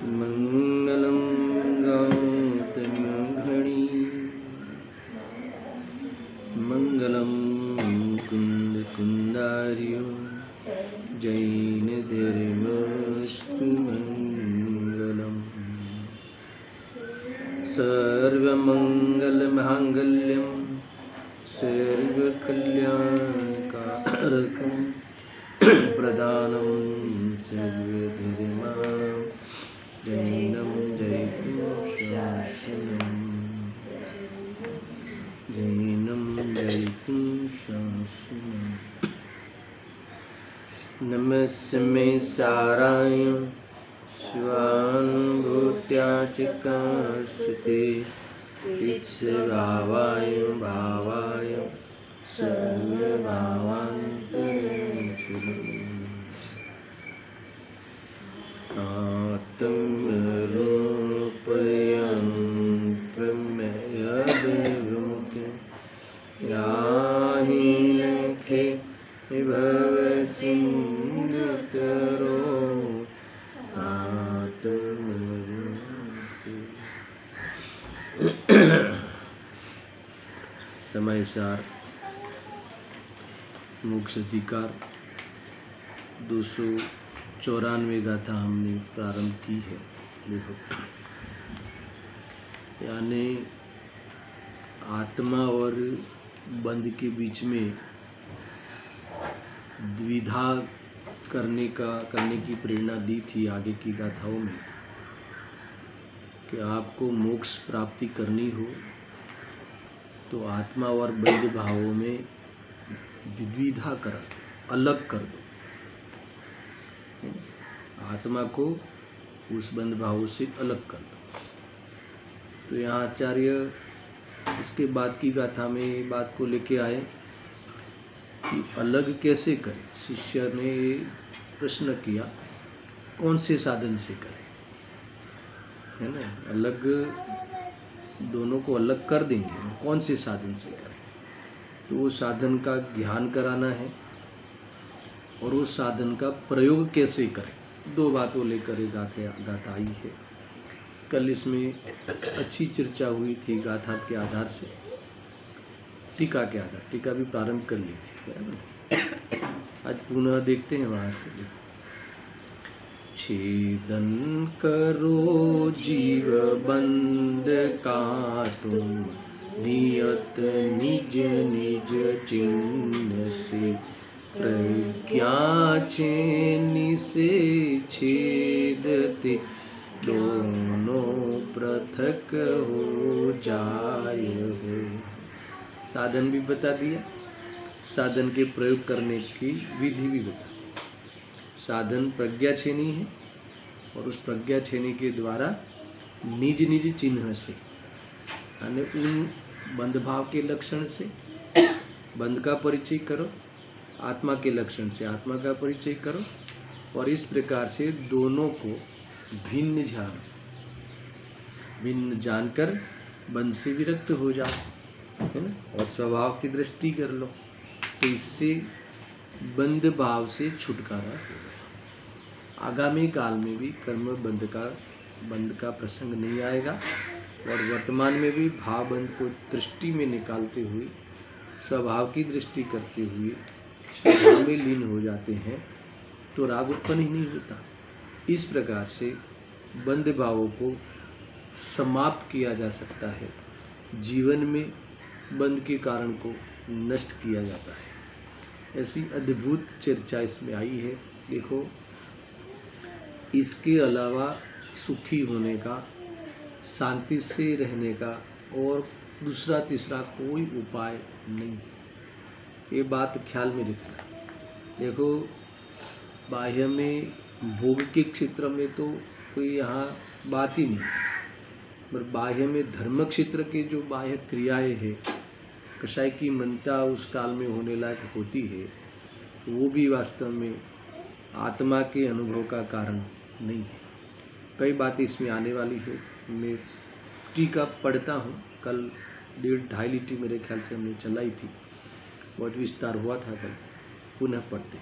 मंगलम गौतमघड़ी मंगलम कुंद कुंदार्यो जैन धर्मस्तु मंगलम सर्वमंगल मांगल्यम सर्वकल्याणकारकं प्रदानं सर्वधर्माणां जैनं जयतु शासनं जैनं जयतु शासनं नमस्मे साराय शिवानुभूत्या चिकास्ते चित्स्वभावाय भावाय सर्वभावान्तरेक्षुरम् आत्मरूपयं प्रमेयविमुक्तिं याहि लेखे भवसिन्धुतरो समय सार मोक्ष अधिकार 294 गाथा हमने प्रारंभ की है। देखो, यानी आत्मा और बंध के बीच में द्विधा करने की प्रेरणा दी थी आगे की गाथाओं में कि आपको मोक्ष प्राप्ति करनी हो तो आत्मा और बंध भावों में द्विधा कर अलग कर दो। आत्मा को उस बंध भावों से अलग कर दो। तो यहाँ आचार्य इसके बाद की गाथा में बात को लेके आए कि अलग कैसे करें। शिष्य ने प्रश्न किया कौन से साधन से करें, है ना। अलग दोनों को अलग कर देंगे, कौन से साधन से करें। तो वो साधन का ज्ञान कराना है और उस साधन का प्रयोग कैसे करें। दो बातों लेकर गाथा आई है। कल इसमें अच्छी चर्चा हुई थी गाथा के आधार से, टीका के आधार। टीका भी प्रारंभ कर ली थी, आज पुनः देखते हैं वहाँ से। छेदन करो जीव बंद काटो नियत निज निज चिन्ह से प्रज्ञा छेनी से छेदते दोनों पृथक हो जाए हो। साधन भी बता दिया, साधन के प्रयोग करने की विधि भी बता। साधन प्रज्ञा छेनी है और उस प्रज्ञा छेनी के द्वारा निज निज चिन्ह से, यानी उन बंध भाव के लक्षण से बंध का परिचय करो, आत्मा के लक्षण से आत्मा का परिचय करो, और इस प्रकार से दोनों को भिन्न जानकर बंध से विरक्त हो जाओ, है ना। और स्वभाव की दृष्टि कर लो, तो इससे बंध भाव से छुटकारा होगा। आगामी काल में भी कर्म बंध का प्रसंग नहीं आएगा, और वर्तमान में भी भाव बंध को दृष्टि में निकालते हुए स्वभाव की दृष्टि करते हुए स्वभाव में लीन हो जाते हैं तो राग उत्पन्न ही नहीं होता। इस प्रकार से बंध भावों को समाप्त किया जा सकता है, जीवन में बंध के कारण को नष्ट किया जाता है। ऐसी अद्भुत चर्चा इसमें आई है। देखो, इसके अलावा सुखी होने का, शांति से रहने का और दूसरा तीसरा कोई उपाय नहीं। ये बात ख्याल में रखना। देखो, बाह्य में भोग के क्षेत्र में तो कोई यहाँ बात ही नहीं, पर बाह्य में धर्म क्षेत्र के जो बाह्य क्रियाएं हैं, कषाय की मनता उस काल में होने लायक होती है, वो भी वास्तव में आत्मा के अनुभव का कारण नहीं है। कई बातें इसमें आने वाली है। मैं टीका पढ़ता हूँ। कल 1.5 लिटी मेरे ख्याल से हमने चलाई थी, बहुत विस्तार हुआ था कल, पुनः पढ़ते।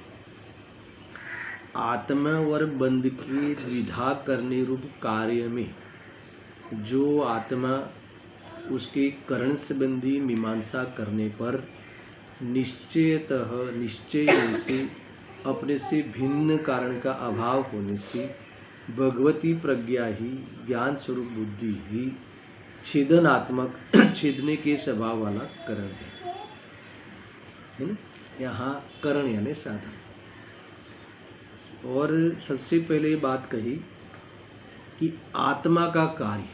आत्मा और बंध के द्विधा करने रूप कार्य में जो आत्मा उसके करण संबंधी मीमांसा करने पर निश्चय से अपने से भिन्न कारण का अभाव होने से भगवती प्रज्ञा ही ज्ञान स्वरूप बुद्धि ही छेदनात्मक छेदने के स्वभाव वाला करण है ना। यहाँ करण यानी साधन। और सबसे पहले बात कही कि आत्मा का कार्य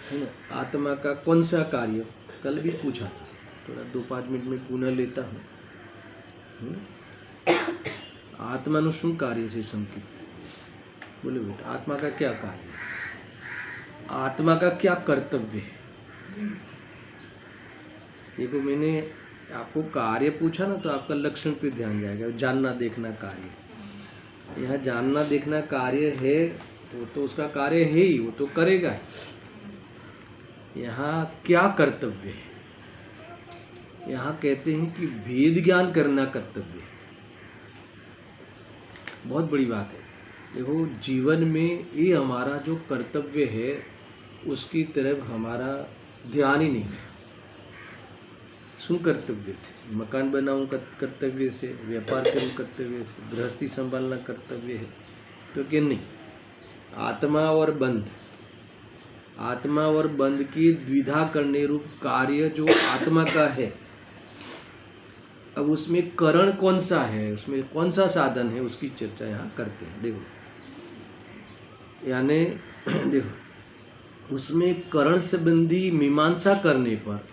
है ना, आत्मा का कौन सा कार्य, कल भी पूछा था, थोड़ा 2-5 मिनट में पुनः लेता हूँ। आत्मानुष्म कार्य से संकित, बोले बेटा आत्मा का क्या कार्य है, आत्मा का क्या कर्तव्य है। देखो मैंने आपको कार्य पूछा ना, तो आपका लक्षण पे ध्यान जाएगा, जानना देखना कार्य। यहाँ जानना देखना कार्य है, वो तो उसका कार्य है ही, वो तो करेगा। यहाँ क्या कर्तव्य है, यहाँ कहते हैं कि भेद ज्ञान करना कर्तव्य है। बहुत बड़ी बात है। देखो जीवन में ये हमारा जो कर्तव्य है उसकी तरफ हमारा ध्यान ही नहीं है। सुन कर्तव्य से, मकान बनाऊं कर्तव्य से, व्यापार करूं कर्तव्य से, गृहस्थी संभालना कर्तव्य है, तो क्या नहीं। आत्मा और बंध की द्विधा करने रूप कार्य जो आत्मा का है, अब उसमें करण कौन सा है, उसमें कौन सा साधन है, उसकी चर्चा यहाँ करते हैं। देखो यानी देखो उसमें करण संबंधी मीमांसा करने पर,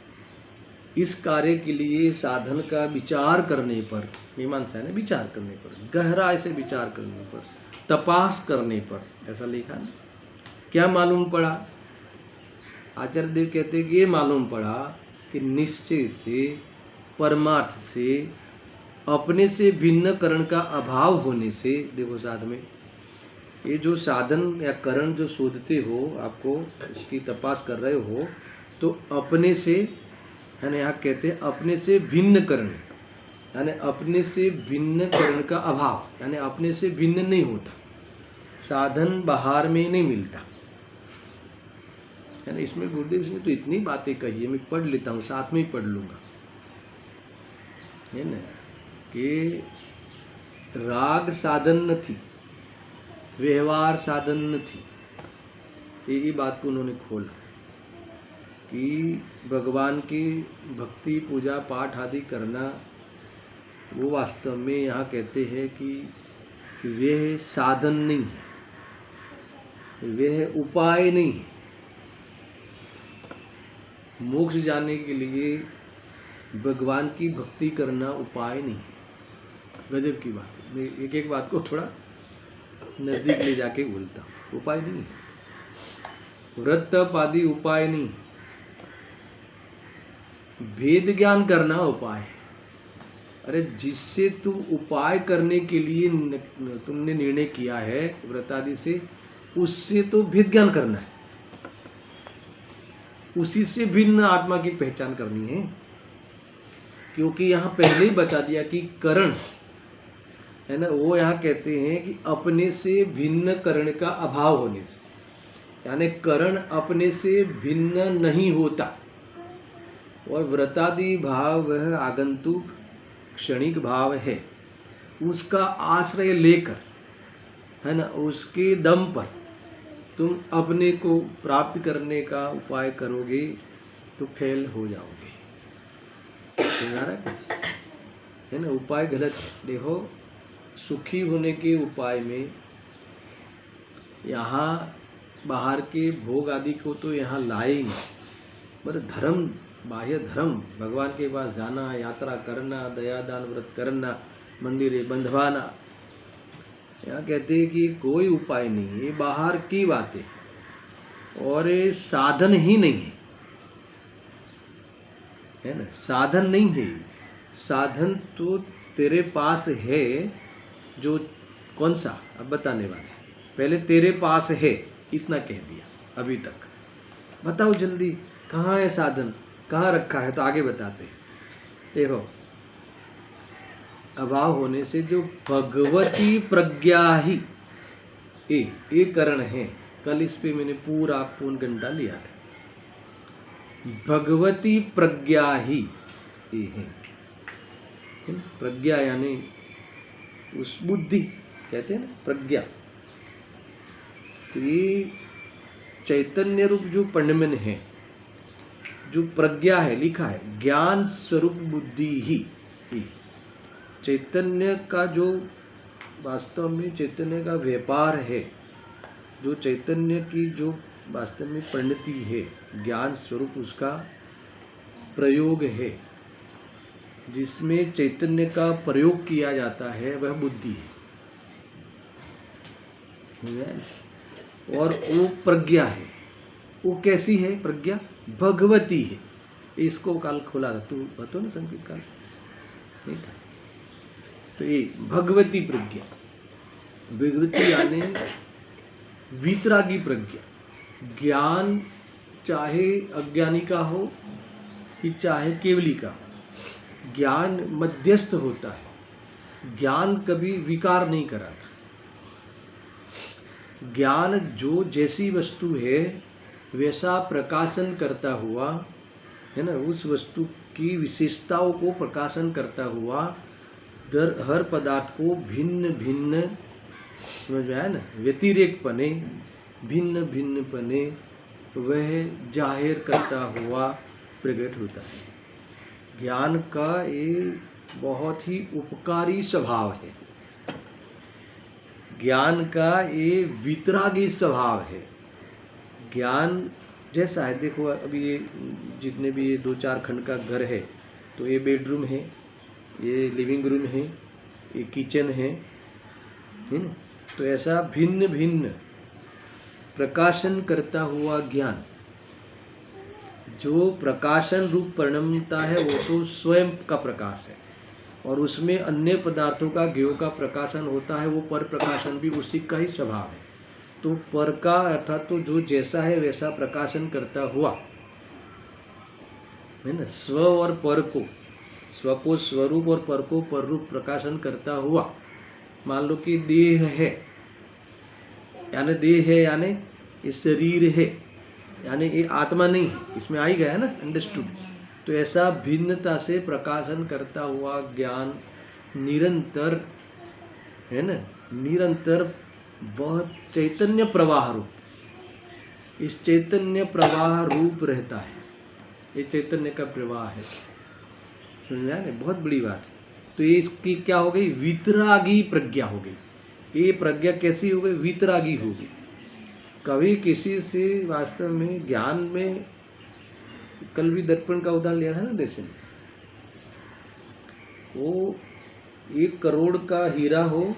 इस कार्य के लिए साधन का विचार करने पर, मीमांसा ने विचार करने पर, गहराई से विचार करने पर, तपास करने पर, ऐसा लिखा ना, क्या मालूम पड़ा। आचार्य देव कहते हैं कि ये मालूम पड़ा कि निश्चय से, परमार्थ से, अपने से भिन्न करण का अभाव होने से, देखो साध में ये जो साधन या करण जो शोधते हो, आपको इसकी तपास कर रहे हो, तो अपने से है ना, यहाँ कहते हैं अपने से भिन्न करण, यानी अपने से भिन्न करण का अभाव, यानी अपने से भिन्न नहीं होता, साधन बाहर में नहीं मिलता है ना। इसमें गुरुदेव जी ने तो इतनी बातें कही है, मैं पढ़ लेता हूँ, साथ में ही पढ़ लूँगा, है ना, कि राग साधन નથી, व्यवहार साधन નથી। यही बात को उन्होंने खोला कि भगवान की भक्ति पूजा पाठ आदि करना, वो वास्तव में यहाँ कहते हैं कि वह साधन नहीं है, वह उपाय नहीं है। मोक्ष जाने के लिए भगवान की भक्ति करना उपाय नहीं है। गजब की बात है। मैं एक एक बात को थोड़ा नज़दीक ले जाके बोलता हूँ। उपाय नहीं है, व्रत तप आदि उपाय नहीं, भेद ज्ञान करना उपाय है। अरे जिससे तुम उपाय करने के लिए तुमने निर्णय किया है व्रत आदि से, उससे तो भेद ज्ञान करना है, उसी से भिन्न आत्मा की पहचान करनी है। क्योंकि यहाँ पहले ही बता दिया कि करण है ना, वो यहाँ कहते हैं कि अपने से भिन्न करण का अभाव होने से, यानी करण अपने से भिन्न नहीं होता, और व्रतादि भाव वह आगंतुक क्षणिक भाव है, उसका आश्रय लेकर है ना, उसके दम पर तुम अपने को प्राप्त करने का उपाय करोगे तो फेल हो जाओगे। है ना, उपाय गलत है। देखो सुखी होने के उपाय में यहाँ बाहर के भोग आदि को तो यहाँ लाए ही नहीं, पर धर्म, बाह्य धर्म, भगवान के पास जाना, यात्रा करना, दया दान व्रत करना, मंदिरे बंधवाना, यहाँ कहते हैं कि कोई उपाय नहीं, ये बाहर की बातें और ये साधन ही नहीं है ना, साधन नहीं है। साधन तो तेरे पास है, जो कौन सा अब बताने वाले, पहले तेरे पास है इतना कह दिया अभी तक, बताओ जल्दी कहाँ है साधन, कहाँ रखा है, तो आगे बताते हैं। देखो अभाव होने से जो भगवती प्रज्ञा ही ये करण है। कल इस पे मैंने पूरा पौन घंटा लिया था। भगवती प्रज्ञा ही ये है। प्रज्ञा यानी उस बुद्धि कहते हैं ना, प्रज्ञा। तो ये चैतन्य रूप जो पंडमन है, जो प्रज्ञा है, लिखा है ज्ञान स्वरूप बुद्धि ही। चैतन्य का जो वास्तव में चैतन्य का व्यापार है, जो चैतन्य की जो वास्तव में परिणति है, ज्ञान स्वरूप उसका प्रयोग है, जिसमें चैतन्य का प्रयोग किया जाता है, वह बुद्धि है। और वो प्रज्ञा है। वो कैसी है प्रज्ञा? भगवती है। इसको काल खोला था, तू बतो ना संकेत काल नहीं था। तो ये भगवती प्रज्ञा, भगवती यानी वीतरागी प्रज्ञा। ज्ञान चाहे अज्ञानी का हो कि चाहे केवली का हो, ज्ञान मध्यस्थ होता है। ज्ञान कभी विकार नहीं कराता। ज्ञान जो जैसी वस्तु है वैसा प्रकाशन करता हुआ है ना, उस वस्तु की विशेषताओं को प्रकाशन करता हुआ हर पदार्थ को भिन्न भिन्न, समझ में आया ना, व्यतिरेकपने, भिन्न भिन्नपने वह जाहिर करता हुआ प्रकट होता है। ज्ञान का ये बहुत ही उपकारी स्वभाव है। ज्ञान का ये वितरागी स्वभाव है। ज्ञान जैसा है, देखो अभी ये जितने भी ये 2-4 खंड का घर है, तो ये बेडरूम है, ये लिविंग रूम है, ये किचन है ना। तो ऐसा भिन्न भिन्न प्रकाशन करता हुआ ज्ञान, जो प्रकाशन रूप परिणमता है, वो तो स्वयं का प्रकाश है। और उसमें अन्य पदार्थों का ज्ञेय का प्रकाशन होता है, वो पर प्रकाशन भी उसी का ही स्वभाव है। तो पर का अर्थात तो जो जैसा है वैसा प्रकाशन करता हुआ है ना, स्व और पर को, स्व को स्वरूप और पर को पररूप प्रकाशन करता हुआ। मान लो कि देह है, यानी ये शरीर है, यानी ये आत्मा नहीं है, इसमें आ ही गया ना, अंडरस्टूड। तो ऐसा भिन्नता से प्रकाशन करता हुआ ज्ञान निरंतर है ना, निरंतर वह चैतन्य प्रवाह रूप, इस चैतन्य प्रवाह रूप रहता है। ये चैतन्य का प्रवाह है, समझा ना, बहुत बड़ी बात है। तो ये इसकी क्या हो गई? वितरागी प्रज्ञा हो गई। ये प्रज्ञा कैसी हो गई? वितरागी हो गई। कभी किसी से वास्तव में ज्ञान में, कल भी दर्पण का उदाहरण लिया था ना, जैसे वो 1 करोड़ का हीरा हो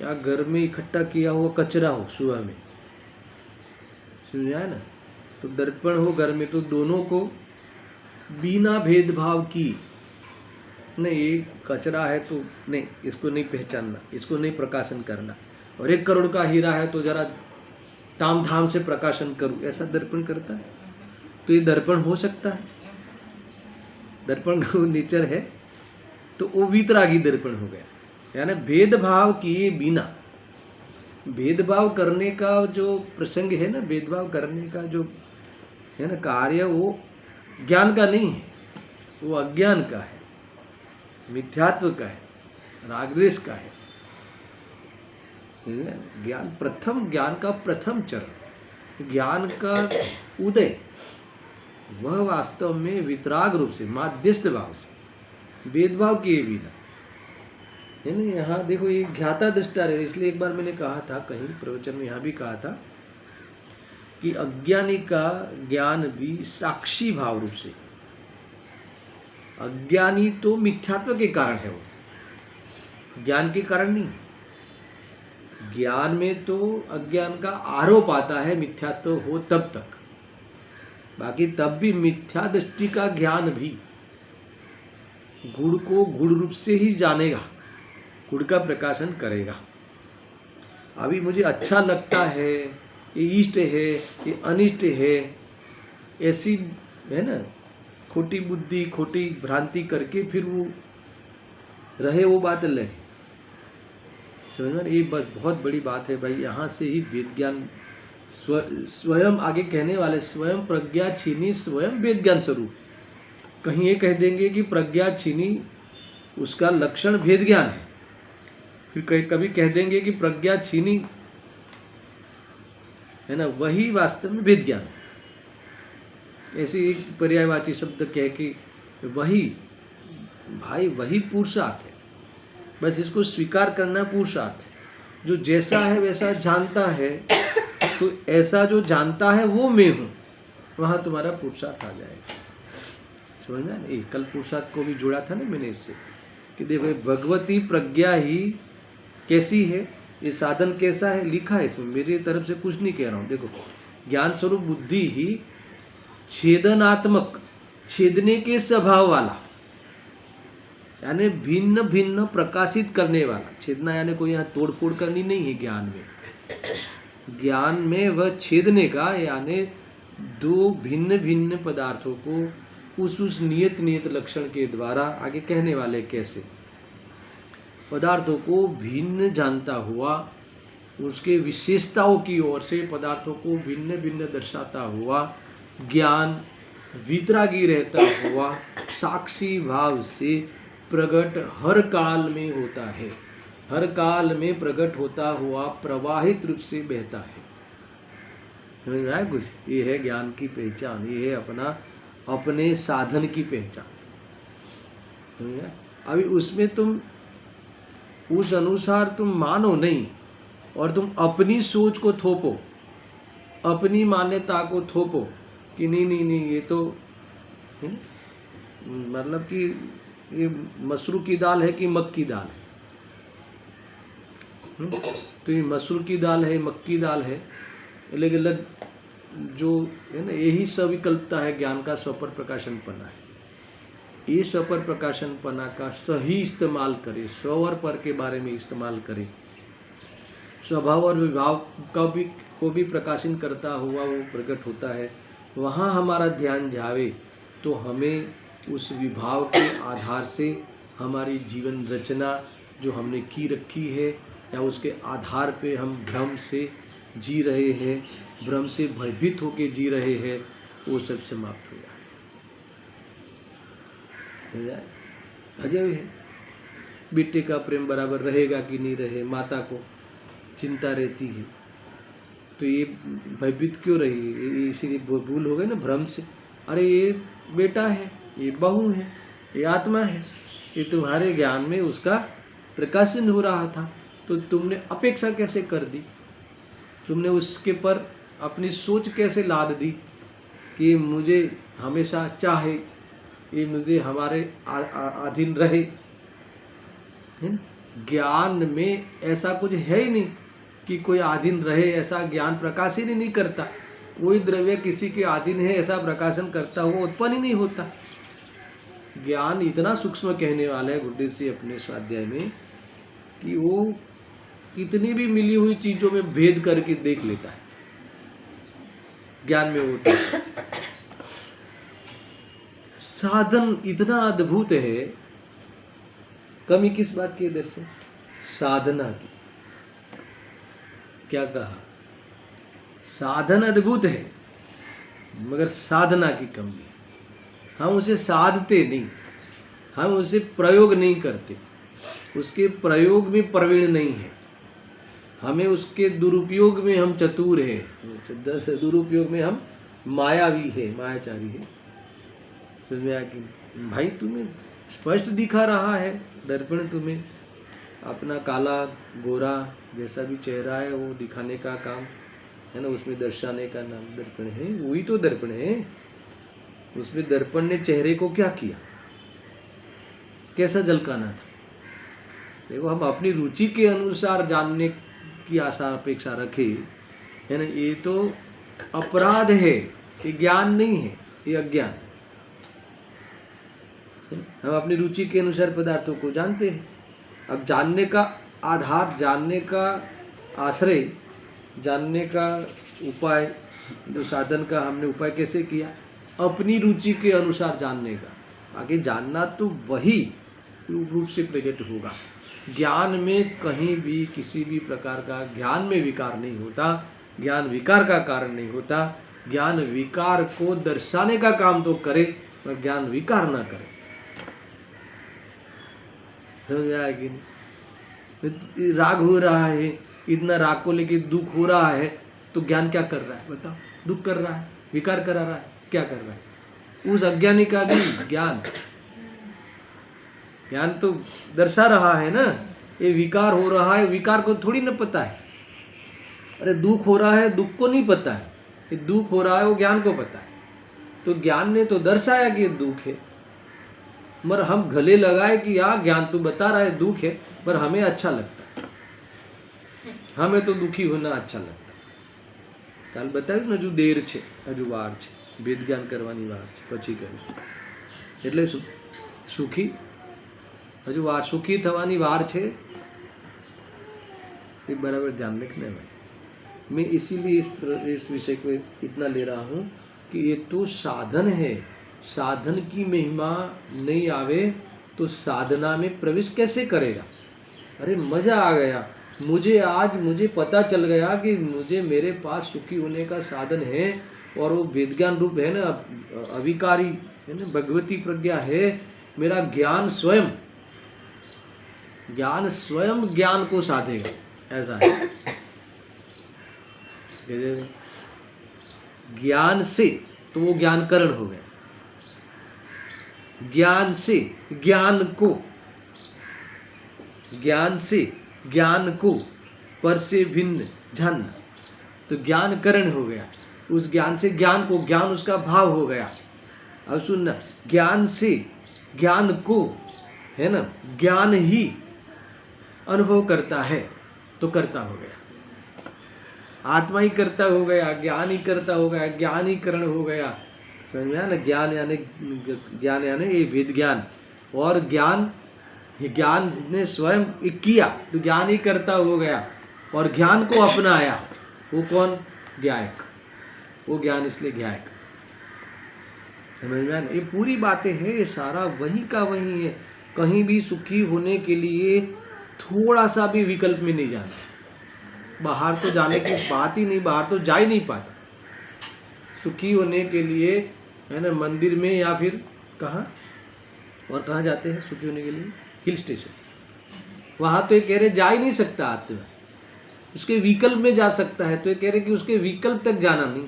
या घर में इकट्ठा किया हुआ कचरा हो सुबह में, समझा ना। तो दर्पण हो घर में, तो दोनों को बिना भेदभाव की, नहीं ये कचरा है तो नहीं, इसको नहीं पहचानना, इसको नहीं प्रकाशन करना, और 1 करोड़ का हीरा है तो जरा ताम धाम से प्रकाशन करूं, ऐसा दर्पण करता है। तो ये दर्पण हो सकता है? दर्पण का नेचर है, तो वो वितरागी दर्पण हो गया। यानी भेदभाव किए बिना, भेदभाव करने का जो प्रसंग है ना, भेदभाव करने का जो है ना कार्य, वो ज्ञान का नहीं है, वो अज्ञान का है, मिथ्यात्व का है, रागद्वेष का है। ज्ञान का प्रथम चरण, ज्ञान का उदय, वह वास्तव में वितराग रूप से, माध्यस्थ भाव से, भेदभाव किए बिना है ना। यहाँ देखो ये ज्ञाता दृष्टा है, इसलिए एक बार मैंने कहा था कहीं प्रवचन में, यहाँ भी कहा था कि अज्ञानी का ज्ञान भी साक्षी भाव रूप से, अज्ञानी तो मिथ्यात्व के कारण है, वो ज्ञान के कारण नहीं। ज्ञान में तो अज्ञान का आरोप आता है, मिथ्यात्व हो तब तक, बाकी तब भी मिथ्या दृष्टि का ज्ञान भी गुण को गुण रूप से ही जानेगा, गुण का प्रकाशन करेगा। अभी मुझे अच्छा लगता है, ये इष्ट है, ये अनिष्ट है, ऐसी है ना खोटी बुद्धि, खोटी भ्रांति करके फिर वो रहे वो बात अलग है। समझ में? ये बस बहुत बड़ी बात है भाई। यहाँ से ही वेद ज्ञान स्वयं आगे कहने वाले स्वयं प्रज्ञा छीनी स्वयं वेद ज्ञान स्वरूप। कहीं ये कह देंगे कि प्रज्ञा छीनी उसका लक्षण भेद ज्ञान है, फिर कभी कह देंगे कि प्रज्ञा छीनी है ना वही वास्तव में वेद ज्ञान है। ऐसे एक पर्यायवाची शब्द कह के वही भाई वही पुरुषार्थ है। बस इसको स्वीकार करना पुरुषार्थ है। जो जैसा है वैसा जानता है, तो ऐसा जो जानता है वो मैं हूँ, वहाँ तुम्हारा पुरुषार्थ आ जाएगा। समझ में ना? कल पुरुषार्थ को भी जोड़ा था ना मैंने इससे कि देखो भगवती प्रज्ञा ही कैसी है, ये साधन कैसा है, लिखा है इसमें, मेरी तरफ से कुछ नहीं कह रहा हूँ। देखो ज्ञान स्वरूप बुद्धि ही छेदनात्मक, छेदने के स्वभाव वाला, यानी भिन्न भिन्न प्रकाशित करने वाला। छेदना यानी कोई यहाँ तोड़फोड़ करनी नहीं है ज्ञान में। ज्ञान में वह छेदने का यानी दो भिन्न भिन्न पदार्थों को उस नियत लक्षण के द्वारा आगे कहने वाले कैसे पदार्थों को भिन्न जानता हुआ, उसके विशेषताओं की ओर से पदार्थों को भिन्न भिन्न दर्शाता हुआ ज्ञान वितरागी रहता हुआ साक्षी भाव से प्रकट हर काल में होता है, हर काल में प्रकट होता हुआ प्रवाहित रूप से बहता है। समझ रहा है कुछ? ये है ज्ञान की पहचान, ये है अपने साधन की पहचान। अभी उसमें तुम उस अनुसार तुम मानो नहीं और तुम अपनी सोच को थोपो, अपनी मान्यता को थोपो कि नहीं ये तो मतलब कि ये मसूर की दाल है कि मक्की दाल है। तो ये मसूर की दाल है, मक्की दाल है, अलग अलग जो है ना, यही सविकल्पता है ज्ञान का स्वपर प्रकाशनपना है। ये स्वपर प्रकाशनपना का सही इस्तेमाल करें, स्व और पर के बारे में इस्तेमाल करें, स्वभाव और विभाव को भी प्रकाशन करता हुआ वो प्रकट होता है। वहाँ हमारा ध्यान जावे तो हमें उस विभाव के आधार से हमारी जीवन रचना जो हमने की रखी है या उसके आधार पे हम भ्रम से जी रहे हैं, भ्रम से भयभीत होकर जी रहे हैं, वो सब समाप्त हो जाए। अजय है बेटे का प्रेम बराबर रहेगा कि नहीं रहे, माता को चिंता रहती है, तो ये भयभीत क्यों रही? इसीलिए भूल हो गई ना भ्रम से। अरे ये बेटा है, ये बहू है, ये आत्मा है, ये तुम्हारे ज्ञान में उसका प्रकाशन हो रहा था, तो तुमने अपेक्षा कैसे कर दी? तुमने उसके पर अपनी सोच कैसे लाद दी कि मुझे हमेशा चाहे, ये मुझे हमारे अधीन रहे? ज्ञान में ऐसा कुछ है ही नहीं कि कोई अधीन रहे, ऐसा ज्ञान प्रकाशन ही नहीं करता। कोई द्रव्य किसी के अधीन है ऐसा प्रकाशन करता हुआ उत्पन्न ही नहीं होता। ज्ञान इतना सूक्ष्म कहने वाला है गुरुदेव से अपने स्वाध्याय में कि वो कितनी भी मिली हुई चीजों में भेद करके देख लेता है। ज्ञान में होता है साधन इतना अद्भुत है। कमी किस बात की? इधर से साधना की। क्या कहा? साधन अद्भुत है मगर साधना की कमी है। हम उसे साधते नहीं, हम उसे प्रयोग नहीं करते, उसके प्रयोग में प्रवीण नहीं है, हमें उसके दुरुपयोग में हम चतुर है, दुरुपयोग में हम मायावी है, मायाचारी है। समझ में आया कि भाई तुम्हें स्पष्ट दिखा रहा है दर्पण, तुम्हें अपना काला गोरा जैसा भी चेहरा है वो दिखाने का काम है ना, उसमें दर्शाने का नाम दर्पण है। वही तो दर्पण है। उसमें दर्पण ने चेहरे को क्या किया, कैसा झलकाना था? देखो हम अपनी रुचि के अनुसार जानने की आशा अपेक्षा रखे है ना, ये तो अपराध है, ये ज्ञान नहीं है, ये अज्ञान। हम अपनी रुचि के अनुसार पदार्थों को जानते हैं। अब जानने का आधार, जानने का आश्रय, जानने का उपाय, जो साधन का हमने उपाय कैसे किया? अपनी रुचि के अनुसार जानने का। आगे जानना तो वही रूप से प्रकट होगा। ज्ञान में कहीं भी किसी भी प्रकार का ज्ञान में विकार नहीं होता, ज्ञान विकार का कारण नहीं होता। ज्ञान विकार को दर्शाने का काम तो करे पर ज्ञान विकार ना करे। समझ आया कि नहीं? राग हो रहा है, इतना राग को लेके दुख हो रहा है, तो ज्ञान क्या कर रहा है बताओ? दुख कर रहा है, विकार करा रहा है, क्या कर रहा है? उस अज्ञानी का भी ज्ञान तो दर्शा रहा है ना। ये विकार हो रहा है, विकार को थोड़ी ना पता है। अरे दुख हो रहा है, दुख को नहीं पता है। ये दुख हो रहा है वो ज्ञान को पता है। तो ज्ञान ने तो दर्शाया कि ये दुख है, मगर हम गले लगाए कि यार ज्ञान तो बता रहा है दुख है, पर हमें अच्छा लगता है, हमें तो दुखी होना अच्छा लगता है। काल बताव्યું ને, હજુ દેર છે, હજુ વાર છે, વેદ જ્ઞાન કરવાની વાર છે, પછી કરીશું। એટલે સુખી હજુ વાર, સુખી થવાની વાર છે, ये बराबर ध्यान रखना है। मैं इसीलिए इस विषय को इतना ले रहा हूँ कि ये तो साधन है। साधन की महिमा नहीं आवे तो साधना में प्रवेश कैसे करेगा? अरे मजा आ गया, मुझे पता चल गया कि मुझे मेरे पास सुखी होने का साधन है, और वो वेदज्ञान रूप है ना, अविकारी है ना, भगवती प्रज्ञा है। मेरा ज्ञान स्वयं ज्ञान को साधेगा, ऐसा है। ज्ञान से तो वो ज्ञानकरण हो गया, ज्ञान से ज्ञान को पर से भिन्न जानना, तो ज्ञानकरण हो गया। उस ज्ञान से ज्ञान को, ज्ञान उसका भाव हो गया। अब सुनना, ज्ञान से ज्ञान को है ना, ज्ञान ही अनुभव करता है तो करता हो गया, आत्मा ही करता हो गया, ज्ञान ही करता हो गया, ज्ञान ही करण हो गया। समझ में आया ना? ज्ञान यानी ये वेद ज्ञान, और ज्ञान ने स्वयं किया तो ज्ञान ही करता हो गया, और ज्ञान को अपनाया। वो कौन? ज्ञायक। वो ज्ञान इसलिए ज्ञायक। समझ में आया ना? ये पूरी बातें हैं, ये सारा वही का वही है। कहीं भी सुखी होने के लिए थोड़ा सा भी विकल्प में नहीं जाना। बाहर तो जाने की बात ही नहीं, बाहर तो जा ही नहीं पाता। सुखी होने के लिए है ना, मंदिर में या फिर कहाँ और कहाँ जाते हैं सुखी होने के लिए? Hill station. वहाँ तो ये कह रहे जा ही नहीं सकता आत्मा, उसके विकल्प में जा सकता है, तो ये कह रहे कि उसके विकल्प तक जाना नहीं।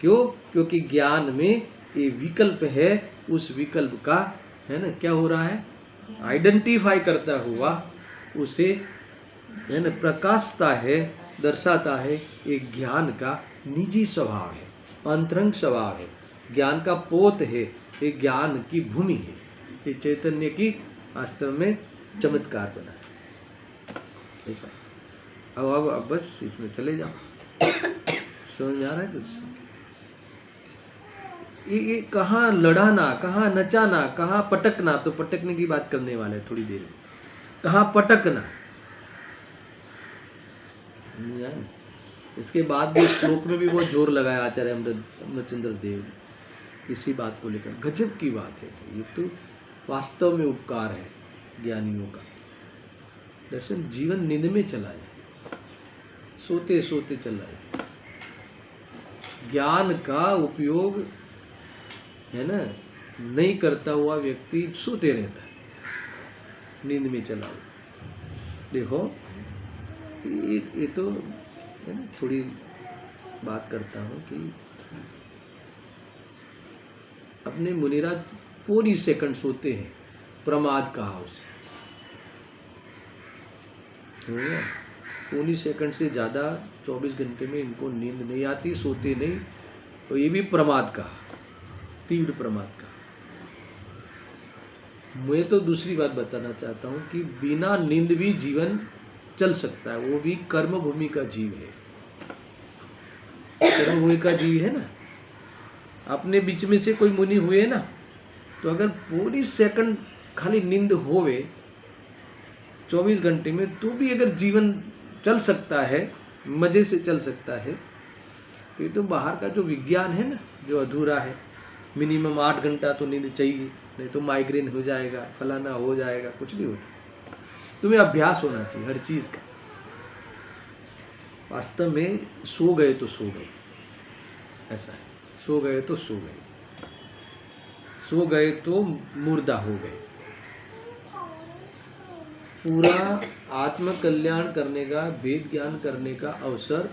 क्यों? क्योंकि ज्ञान में ये विकल्प है, उस विकल्प का है ना क्या हो रहा है? आइडेंटिफाई करता हुआ उसे है ना प्रकाशता है, दर्शाता है। एक ज्ञान का निजी स्वभाव है, अंतरंग स्वभाव है, ज्ञान का पोत है, एक ज्ञान की भूमि है। ये चैतन्य की वास्तव में चमत्कार बना है ऐसा। अब बस इसमें चले जाओ। समझ आ रहा है कुछ? ये कहाँ लड़ाना, कहाँ नचाना, कहाँ पटकना, तो पटकने की बात करने वाले हैं थोड़ी देर में। कहाँ पटकना, इसके बाद भी श्लोक में भी वो जोर लगाया आचार्य अमृतचंद्र देव ने इसी बात को लेकर। गजब की बात है, ये तो वास्तव में उपकार है ज्ञानियों का। दर्शन जीवन नींद में चला है, सोते सोते चला है। ज्ञान का उपयोग है ना नहीं करता हुआ व्यक्ति सोते रहता है, नींद में चला हुआ। देखो ये तो है ना, थोड़ी बात करता हूँ कि अपने मुनिराज पूरी सेकंड सोते हैं, प्रमाद कहा उसे। पूरी सेकंड से ज़्यादा 24 घंटे में इनको नींद नहीं आती, सोते नहीं, तो ये भी प्रमाद कहा, तीव्र प्रमाद कहा। मैं तो दूसरी बात बताना चाहता हूँ कि बिना नींद भी जीवन चल सकता है, वो भी कर्म भूमि का जीव है। कर्म भूमि का जीव है ना। अपने बीच में से कोई मुनि हुए ना, तो अगर पूरी सेकंड खाली नींद होवे 24 घंटे में, तो भी अगर जीवन चल सकता है, मजे से चल सकता है। तो ये तो बाहर का जो विज्ञान है ना, जो अधूरा है, मिनिमम 8 घंटा तो नींद चाहिए। नहीं तो माइग्रेन हो जाएगा, फलाना हो जाएगा, कुछ नहीं होता। तुम्हें अभ्यास होना चाहिए हर चीज़ का। वास्तव में सो गए तो सो गए, ऐसा है। सो गए तो सो गए, सो गए तो मुर्दा हो गए। पूरा आत्म कल्याण करने का, वेद ज्ञान करने का अवसर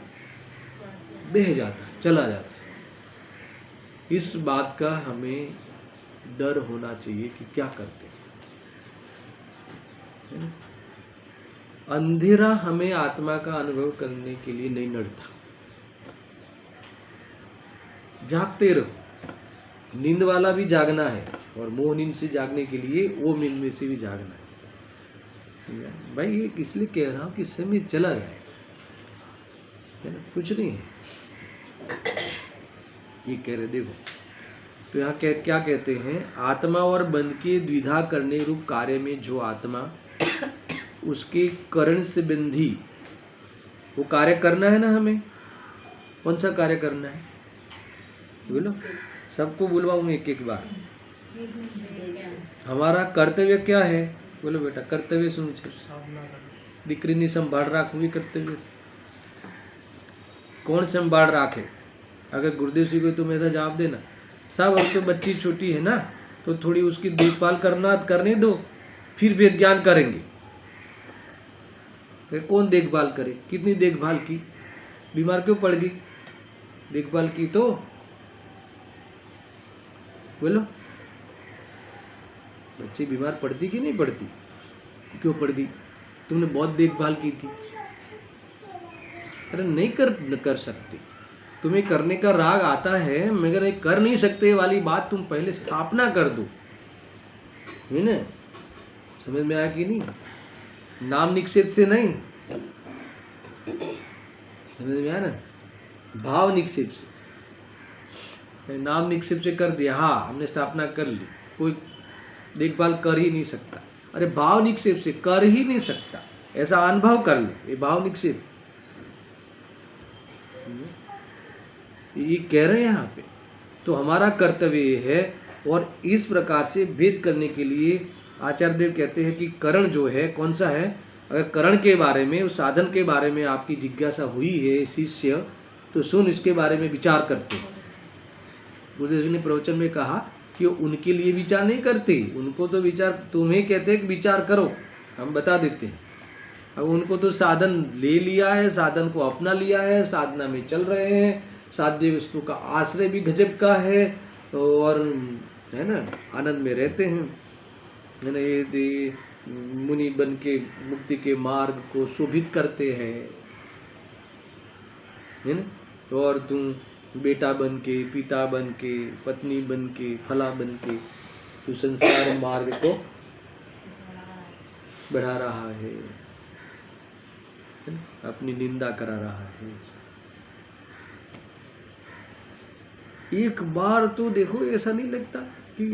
बह जाता है, चला जाता है। इस बात का हमें डर होना चाहिए कि क्या करते हैं। अंधेरा हमें आत्मा का अनुभव करने के लिए नहीं लड़ता। जागते रहो। नींद वाला भी जागना है, और मोह नींद से जागने के लिए वो नींद में से भी जागना है। समझा भाई? ये इसलिए कह रहा हूं कि समय चला जाए, है ना, कुछ नहीं है। ये कह रहे देखो, तो यहाँ क्या कहते हैं, आत्मा और बंध के द्विधा करने रूप कार्य में जो आत्मा उसके करण से बंधी, वो कार्य करना है ना हमें। कौन सा कार्य करना है बोलो? सबको बुलवाऊंगा एक एक बार। हमारा कर्तव्य क्या है बोलो बेटा? कर्तव्य सुन दिक्री नहीं संभाल राख हुई कर्तव्य। कौन संभाल राखे? अगर गुरुदेव जी को तुम ऐसा जवाब देना, साहब अब तो बच्ची छोटी है ना, तो थोड़ी उसकी देखभाल करने दो, फिर वेद ज्ञान करेंगे। फिर कौन देखभाल करे? कितनी देखभाल की? बीमार क्यों पड़ गई? देखभाल की तो बोलो। बच्ची बीमार पड़ती कि नहीं पड़ती? क्यों पड़ गई? तुमने बहुत देखभाल की थी। अरे नहीं कर सकती। तुम्हें करने का राग आता है, मगर ये कर नहीं सकते वाली बात तुम पहले स्थापना कर दो, है ना? समझ में आया कि नहीं? नाम निक्षेप से नहीं, समझ में आया ना? भाव निक्षेप से। नाम निक्षेप से कर दिया, हाँ हमने स्थापना कर ली, कोई देखभाल कर ही नहीं सकता। अरे भाव निक्षेप से कर ही नहीं सकता, ऐसा अनुभव कर लो। ये भाव निक्षेप ये कह रहे हैं यहाँ पे। तो हमारा कर्तव्य है, और इस प्रकार से भेद करने के लिए आचार्य देव कहते हैं कि करण जो है कौन सा है। अगर करण के बारे में, उस साधन के बारे में आपकी जिज्ञासा हुई है शिष्य, तो सुन इसके बारे में विचार करते हैं। गुरुदेव जी ने प्रवचन में कहा कि उनके लिए विचार नहीं करते, उनको तो विचार, तुम्हें कहते हैं कि विचार करो, हम बता देते हैं। अब उनको तो साधन ले लिया है, साधन को अपना लिया है, साधना में चल रहे हैं, साध्य वस्तु का आश्रय भी गजब का है, और है ना, आनंद में रहते हैं, है ना। ये मुनि बन के मुक्ति के मार्ग को शोभित करते हैं, है ना। और तुम बेटा बन के, पिता बन के, पत्नी बन के, फला बन के, तू संसार मार्ग को बढ़ा रहा है, अपनी निंदा करा रहा है। एक बार तो देखो, ऐसा नहीं लगता कि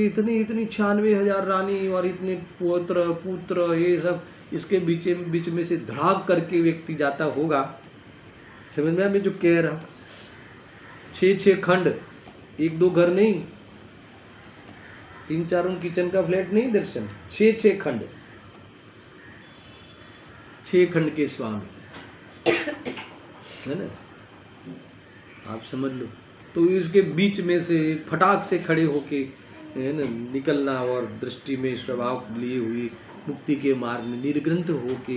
इतनी 96,000 रानी और इतने पुत्र ये सब इसके बीच में से धड़ाक करके व्यक्ति जाता होगा। समझ में मैं जो कह रहा हूँ? 6 खंड, 1-2 घर नहीं, 3-4 रूम किचन का फ्लैट नहीं दर्शन, 6 खंड, 6 खंड के स्वामी, है ना। आप समझ लो। तो इसके बीच में से फटाक से खड़े होके, है ना, निकलना, और दृष्टि में स्वभाव लिए हुई मुक्ति के मार्ग में निर्ग्रंथ होके,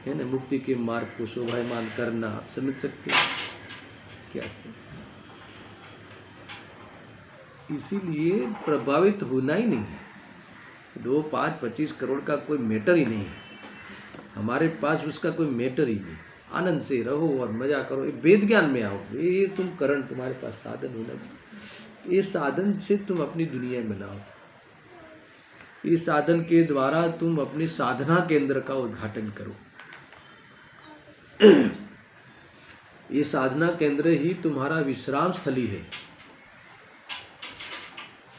है ना, मुक्ति के मार्ग को शोभायमान करना। आप समझ सकते हैं क्या? इसीलिए प्रभावित होना ही नहीं है। 2, 5, 25 करोड़ का कोई मैटर ही नहीं है हमारे पास, उसका कोई मैटर ही नहीं। आनंद से रहो और मजा करो, वेद ज्ञान में आओ। ये तुम करण, तुम्हारे पास साधन होना चाहिए। इस साधन से तुम अपनी दुनिया बनाओ। इस साधन के द्वारा तुम अपने साधना केंद्र का उद्घाटन करो। ये साधना केंद्र ही तुम्हारा विश्राम स्थली है।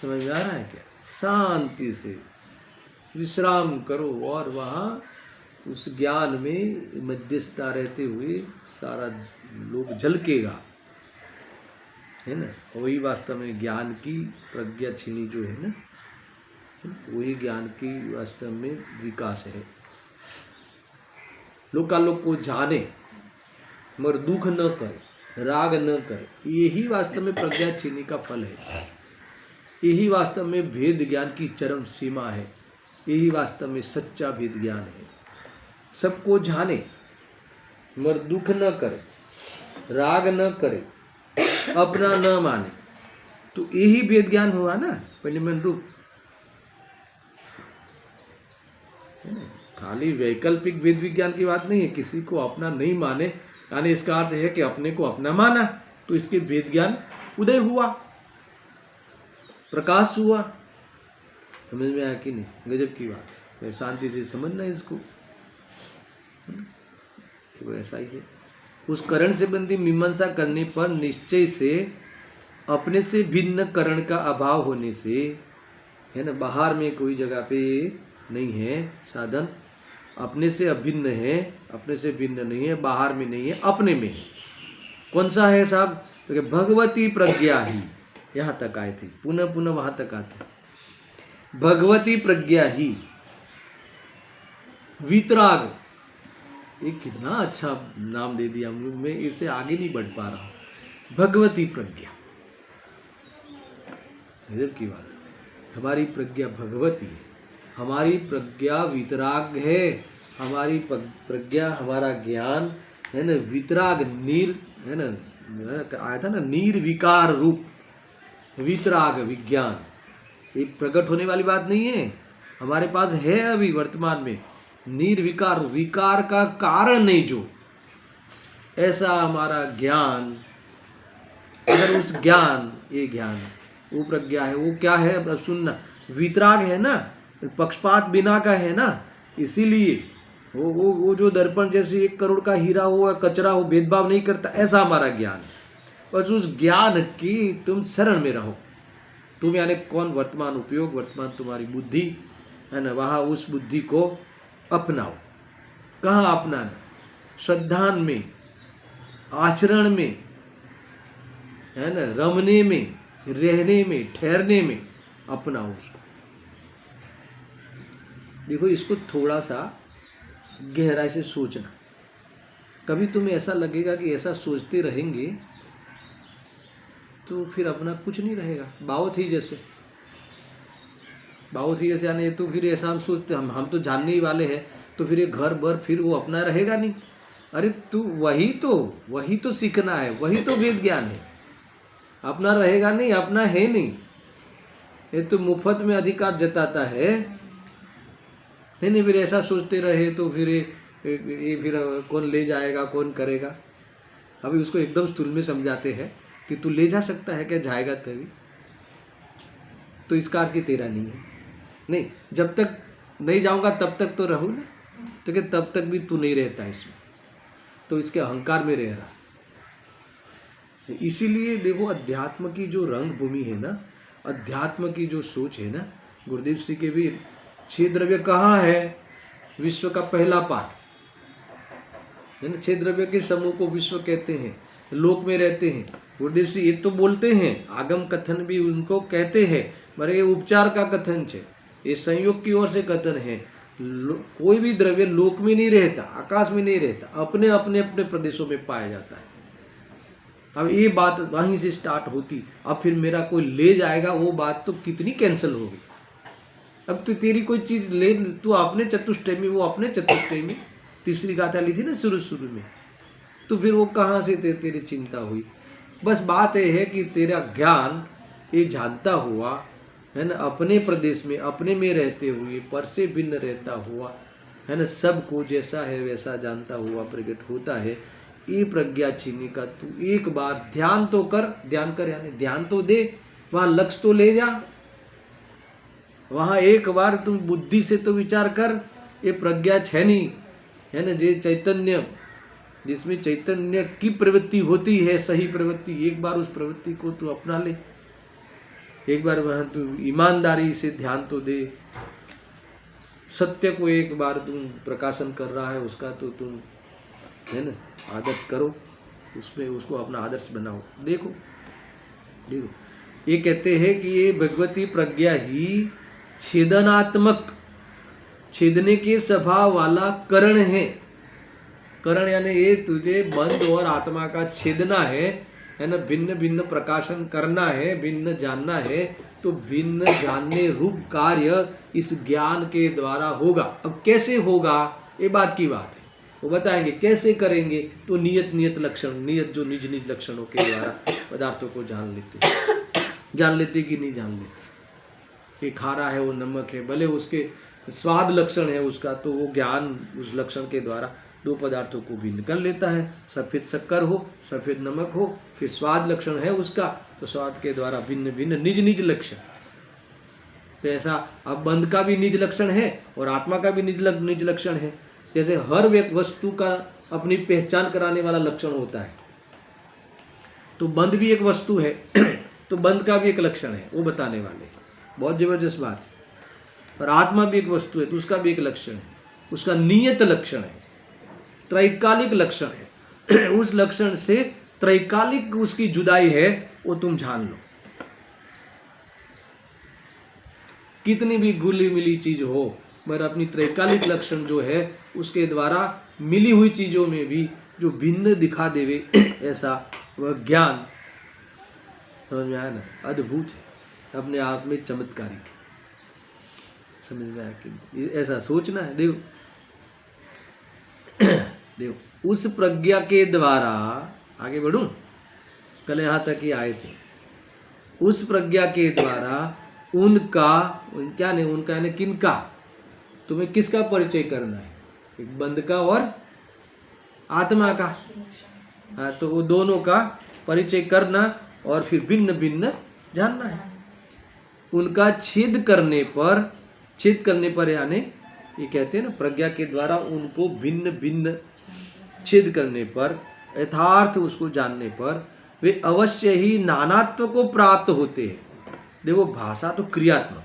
समझ में आ रहा है क्या? शांति से विश्राम करो, और वहाँ उस ज्ञान में मध्यस्थता रहते हुए सारा लोग झलकेगा, है ना। वही वास्तव में ज्ञान की प्रज्ञा छिनी जो है ना, वही ज्ञान की वास्तव में विकास है। लोकालोक को जाने मगर दुख न करे, राग न करे, यही वास्तव में प्रज्ञा छीनने का फल है। यही वास्तव में भेद ज्ञान की चरम सीमा है। यही वास्तव में सच्चा भेद ज्ञान है। सबको जाने मगर दुख न करे, राग न करे, अपना न माने, तो यही भेद ज्ञान हुआ ना परिणमन रूप। खाली वैकल्पिक वेद विज्ञान की बात नहीं है। किसी को अपना नहीं माने यानी इसका अर्थ है कि अपने को अपना माना, तो इसके वेद ज्ञान उदय हुआ, प्रकाश हुआ। समझ में आया कि नहीं? गजब की बात है। शांति से समझना इसको, तो ऐसा ही है। उस करण से बंधी मीमांसा करने पर निश्चय से अपने से भिन्न करण का अभाव होने से, है ना, बाहर में कोई जगह पे नहीं है साधन, अपने से अभिन्न है, अपने से भिन्न नहीं है, बाहर में नहीं है, अपने में है। कौन सा है साहब? तो भगवती प्रज्ञा ही, यहाँ तक आए थे, पुनः पुनः वहां तक आते। भगवती प्रज्ञा ही वितराग, ये कितना अच्छा नाम दे दिया, मैं इससे आगे नहीं बढ़ पा रहा हूं। भगवती प्रज्ञा, गजब की बात है। हमारी प्रज्ञा भगवती है, हमारी प्रज्ञा वितराग है, हमारी प्रज्ञा, हमारा ज्ञान है ना वितराग, नीर है ना, आया था ना, निर्विकार रूप वितराग विज्ञान। एक प्रकट होने वाली बात नहीं है, हमारे पास है अभी वर्तमान में निर्विकार, विकार का कारण नहीं जो, ऐसा हमारा ज्ञान। अगर उस ज्ञान, ये ज्ञान वो प्रज्ञा है, वो क्या है? अब सुनना, वितराग है ना, पक्षपात बिना का है ना, इसीलिए वो जो दर्पण जैसे 1 करोड़ का हीरा हो या कचरा हो, भेदभाव नहीं करता, ऐसा हमारा ज्ञान है। बस उस ज्ञान की तुम शरण में रहो। तुम यानी कौन? वर्तमान उपयोग, वर्तमान तुम्हारी बुद्धि है ना, वहाँ उस बुद्धि को अपनाओ। कहाँ अपनाना? श्रद्धान में, आचरण में, है ना, रमने में, रहने में, ठहरने में अपनाओ उसको। देखो, इसको थोड़ा सा गहराई से सोचना। कभी तुम्हें ऐसा लगेगा कि ऐसा सोचते रहेंगे तो फिर अपना कुछ नहीं रहेगा। बाओ थी जैसे यानी, तो फिर ऐसा हम सोचते, हम तो जानने ही वाले हैं, तो फिर ये घर बर फिर वो अपना रहेगा नहीं। अरे तू वही तो सीखना है, वही तो वेद ज्ञान है। अपना रहेगा नहीं, अपना है नहीं। ये तो मुफ्त में अधिकार जताता है नहीं। फिर ऐसा सोचते रहे तो फिर ये फिर कौन ले जाएगा, कौन करेगा? अभी उसको एकदम स्थूल में समझाते हैं कि तू ले जा सकता है क्या? जाएगा तभी तो इसका अर्थ तेरा नहीं है। नहीं, जब तक नहीं जाऊंगा तब तक तो रहूँ ना, तो क्या तब तक भी तू नहीं रहता इसमें, तो इसके अहंकार में रह रहा। इसीलिए देखो, अध्यात्म की जो रंग भूमि है ना, अध्यात्म की जो सोच है ना, गुरुदेव श्री के भी 6 द्रव्य कहाँ है? विश्व का पहला पाठ है ना। 6 द्रव्य के समूह को विश्व कहते हैं, लोक में रहते हैं। गुरुदेव श्री ये तो बोलते हैं, आगम कथन भी उनको कहते हैं, मगर ये उपचार का कथन है, ये संयोग की ओर से कथन है। कोई भी द्रव्य लोक में नहीं रहता, आकाश में नहीं रहता, अपने अपने अपने प्रदेशों में पाया जाता है। अब ये बात वहीं से स्टार्ट होती, अब फिर मेरा कोई ले जाएगा, वो बात तो कितनी कैंसिल होगी। अब तो तेरी कोई चीज ले, तू अपने चतुष्टय में, वो अपने चतुष्टय में, तीसरी गाथा ली थी ना शुरू में, तो फिर वो कहाँ से तेरी चिंता हुई? बस बात यह है कि तेरा ज्ञान ये जानता हुआ है ना, अपने प्रदेश में, अपने में रहते हुए, पर से भिन्न रहता हुआ है ना, सबको जैसा है वैसा जानता हुआ प्रकट होता है। ये प्रज्ञा छीनने का तू एक बार ध्यान तो कर, ध्यान कर यानी ध्यान तो दे, वहां लक्ष्य तो ले जा, वहां एक बार तुम बुद्धि से तो विचार कर, ये प्रज्ञा छेनी है ना, जे चैतन्य, जिसमें चैतन्य की प्रवृत्ति होती है, सही प्रवृत्ति, एक बार उस प्रवृत्ति को तू अपना ले। एक बार वहां तू ईमानदारी से ध्यान तो दे, सत्य को एक बार तुम प्रकाशन कर रहा है उसका, तो तुम है ना आदर्श करो, उसमें उसको अपना आदर्श बनाओ। देखो ये कहते हैं कि ये भगवती प्रज्ञा ही छेदनात्मक, छेदने के स्वभाव वाला करण है। करण यानी ये तुझे बंद और आत्मा का छेदना है ना, भिन्न भिन्न प्रकाशन करना है, भिन्न जानना है, तो भिन्न जानने रूप कार्य इस ज्ञान के द्वारा होगा। अब कैसे होगा ये बात की बात है, वो बताएंगे कैसे करेंगे। तो नियत नियत लक्षण, नियत जो निज निज लक्षणों के द्वारा पदार्थों को जान लेते कि नहीं जान लेते। ये खारा है, वो नमक है, भले उसके स्वाद लक्षण है उसका, तो वो ज्ञान उस लक्षण के द्वारा दो पदार्थों को भिन्न कर लेता है। सफ़ेद शक्कर हो, सफ़ेद नमक हो, फिर स्वाद लक्षण है उसका, तो स्वाद के द्वारा भिन्न भिन्न निज निज लक्षण। तो ऐसा अब बंध का भी निज लक्षण है और आत्मा का भी निज लक्षण है। जैसे हर वस्तु का अपनी पहचान कराने वाला लक्षण होता है, तो बंध भी एक वस्तु है तो बंध का भी एक लक्षण है, वो बताने वाले। बहुत जबरदस्त बात है। और आत्मा भी एक वस्तु है तो उसका भी एक लक्षण है, उसका नियत लक्षण है, त्रैकालिक लक्षण है। उस लक्षण से त्रैकालिक उसकी जुदाई है, वो तुम जान लो। कितनी भी घुली मिली चीज हो, मगर अपनी त्रैकालिक लक्षण जो है उसके द्वारा मिली हुई चीजों में भी जो भिन्न दिखा देवे, ऐसा वह ज्ञान समझ में आया ना, अद्भुत है, अपने आप में चमत्कारिक है। समझ में आया कि ऐसा सोचना है। देखो देखो उस प्रज्ञा के द्वारा, आगे बढ़ूं, कल यहाँ तक ही आए थे। उस प्रज्ञा के द्वारा उनका, क्या नहीं, उनका यानी किनका, तुम्हें किसका परिचय करना है, एक बंध का और आत्मा का। हाँ, तो वो दोनों का परिचय करना और फिर भिन्न भिन्न जानना है। उनका छेद करने पर यानी ये कहते हैं ना, प्रज्ञा के द्वारा उनको भिन्न भिन्न छेद करने पर, यथार्थ उसको जानने पर वे अवश्य ही नानात्व को प्राप्त होते हैं। देखो भाषा तो क्रियात्मक,